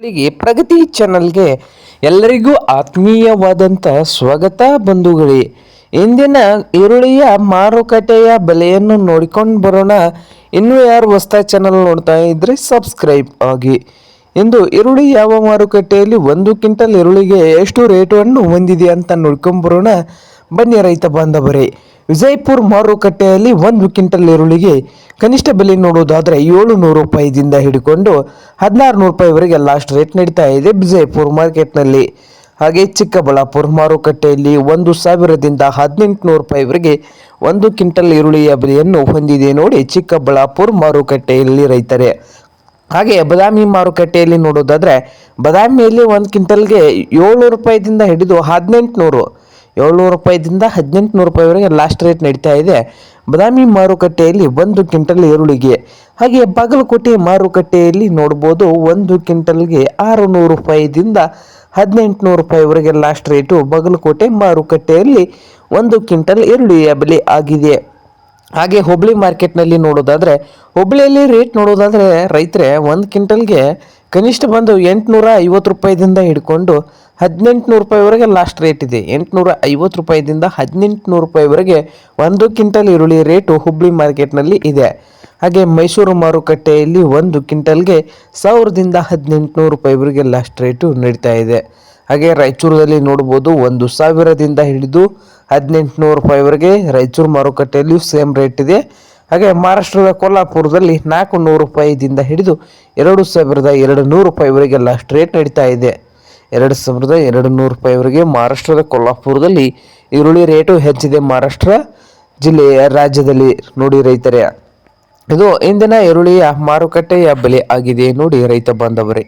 ಇಲ್ಲಿಗೆ ಪ್ರಗತಿ ಚಾನಲ್ಗೆ ಎಲ್ಲರಿಗೂ ಆತ್ಮೀಯವಾದಂಥ ಸ್ವಾಗತ ಬಂಧುಗಳೇ. ಇಂದಿನ ಈರುಳ್ಳಿಯ ಮಾರುಕಟ್ಟೆಯ ಬೆಲೆಯನ್ನು ನೋಡಿಕೊಂಡು ಬರೋಣ. ಇನ್ನೂ ಯಾರು ಹೊಸ ಚಾನಲ್ ನೋಡ್ತಾ ಇದ್ರೆ ಸಬ್ಸ್ಕ್ರೈಬ್ ಆಗಿ. ಇಂದು ಈರುಳ್ಳಿ ಯಾವ ಮಾರುಕಟ್ಟೆಯಲ್ಲಿ 1 ಕ್ವಿಂಟಲ್ ಈರುಳ್ಳಿಗೆ ಎಷ್ಟು ರೇಟನ್ನು ಹೊಂದಿದೆ ಅಂತ ನೋಡ್ಕೊಂಡು ಬರೋಣ. ಬನ್ನಿ ರೈತ ಬಾಂಧವರೇ. ವಿಜಯಪುರ ಮಾರುಕಟ್ಟೆಯಲ್ಲಿ 1 ಕ್ವಿಂಟಲ್ ಈರುಳ್ಳಿಗೆ ಕನಿಷ್ಠ ಬೆಲೆ ನೋಡುವುದಾದರೆ 700 ರೂಪಾಯಿದಿಂದ ಹಿಡಿಕೊಂಡು 1600 ರೂಪಾಯಿವರೆಗೆ ಲಾಸ್ಟ್ ರೇಟ್ ನಡೀತಾ ಇದೆ ವಿಜಯಪುರ ಮಾರ್ಕೆಟ್ನಲ್ಲಿ. ಹಾಗೆ ಚಿಕ್ಕಬಳ್ಳಾಪುರ ಮಾರುಕಟ್ಟೆಯಲ್ಲಿ 1000ದಿಂದ 1800 ರೂಪಾಯಿವರೆಗೆ 1 ಕ್ವಿಂಟಲ್ ಈರುಳ್ಳಿಯ ಬೆಲೆಯನ್ನು ಹೊಂದಿದೆ ನೋಡಿ ಚಿಕ್ಕಬಳ್ಳಾಪುರ ಮಾರುಕಟ್ಟೆಯಲ್ಲಿ ರೈತರೇ. ಹಾಗೆ ಬಾದಾಮಿ ಮಾರುಕಟ್ಟೆಯಲ್ಲಿ ನೋಡೋದಾದರೆ ಬಾದಾಮಿಯಲ್ಲಿ 1 ಕ್ವಿಂಟಲ್ಗೆ 700 ರೂಪಾಯಿದಿಂದ ಹಿಡಿದು 700 ರೂಪಾಯಿದಿಂದ 1800 ರೂಪಾಯಿವರೆಗೆ ಲಾಸ್ಟ್ ರೇಟ್ ನಡೀತಾ ಇದೆ ಬಾದಾಮಿ ಮಾರುಕಟ್ಟೆಯಲ್ಲಿ 1 ಕ್ವಿಂಟಲ್ ಈರುಳ್ಳಿಗೆ. ಹಾಗೆ ಬಾಗಲಕೋಟೆ ಮಾರುಕಟ್ಟೆಯಲ್ಲಿ ನೋಡ್ಬೋದು 1 ಕ್ವಿಂಟಲ್ಗೆ 600 ರೂಪಾಯಿದಿಂದ 1800 ರೂಪಾಯಿವರೆಗೆ ಲಾಸ್ಟ್ ರೇಟು ಬಾಗಲಕೋಟೆ ಮಾರುಕಟ್ಟೆಯಲ್ಲಿ 1 ಕ್ವಿಂಟಲ್ ಈರುಳ್ಳಿಯ ಬೆಲೆ ಆಗಿದೆ. ಹಾಗೆ ಹುಬ್ಳಿ ಮಾರ್ಕೆಟ್ನಲ್ಲಿ ನೋಡೋದಾದರೆ ಹುಬ್ಳಿಯಲ್ಲಿ ರೇಟ್ ನೋಡೋದಾದರೆ ರೈತರೇ 1 ಕ್ವಿಂಟಲ್ಗೆ ಕನಿಷ್ಠ ಬಂದು 850 ರೂಪಾಯಿದಿಂದ ಹಿಡ್ಕೊಂಡು 1800 ರೂಪಾಯಿವರೆಗೆ ಲಾಸ್ಟ್ ರೇಟ್ ಇದೆ. 850 ರೂಪಾಯಿದಿಂದ 1800 ರೂಪಾಯಿವರೆಗೆ 1 ಕ್ವಿಂಟಲ್ ಈರುಳ್ಳಿ ರೇಟು ಹುಬ್ಳಿ ಮಾರ್ಕೆಟ್ನಲ್ಲಿ ಇದೆ. ಹಾಗೆ ಮೈಸೂರು ಮಾರುಕಟ್ಟೆಯಲ್ಲಿ 1 ಕ್ವಿಂಟಲ್ಗೆ 1000ದಿಂದ 1800 ರೂಪಾಯಿವರೆಗೆ ಲಾಸ್ಟ್ ರೇಟು ನಡೀತಾ ಇದೆ. ಹಾಗೆ ರಾಯಚೂರಲ್ಲಿ ನೋಡ್ಬೋದು 1000ದಿಂದ ಹಿಡಿದು 1800 ರೂಪಾಯಿವರೆಗೆ ರಾಯಚೂರು ಮಾರುಕಟ್ಟೆಯಲ್ಲಿಯೂ ಸೇಮ್ ರೇಟ್ ಇದೆ. ಹಾಗೆ ಮಹಾರಾಷ್ಟ್ರದ ಕೊಲ್ಹಾಪುರದಲ್ಲಿ 400 ರೂಪಾಯಿದಿಂದ ಹಿಡಿದು 2200 ರೂಪಾಯಿವರೆಗೆ ಲಾಸ್ಟ್ ರೇಟ್ ನಡೀತಾ ಇದೆ. 2200 ರೂಪಾಯಿವರೆಗೆ ಮಹಾರಾಷ್ಟ್ರದ ಕೊಲ್ಹಾಪುರದಲ್ಲಿ ಈರುಳ್ಳಿ ರೇಟು ಹೆಚ್ಚಿದೆ ಮಹಾರಾಷ್ಟ್ರ ಜಿಲ್ಲೆಯ ರಾಜ್ಯದಲ್ಲಿ ನೋಡಿ ರೈತರೇ. ಇದು ಇಂದಿನ ಈರುಳ್ಳಿಯ ಮಾರುಕಟ್ಟೆಯ ಬೆಲೆ ಆಗಿದೆ ನೋಡಿ ರೈತ ಬಾಂಧವರೇ.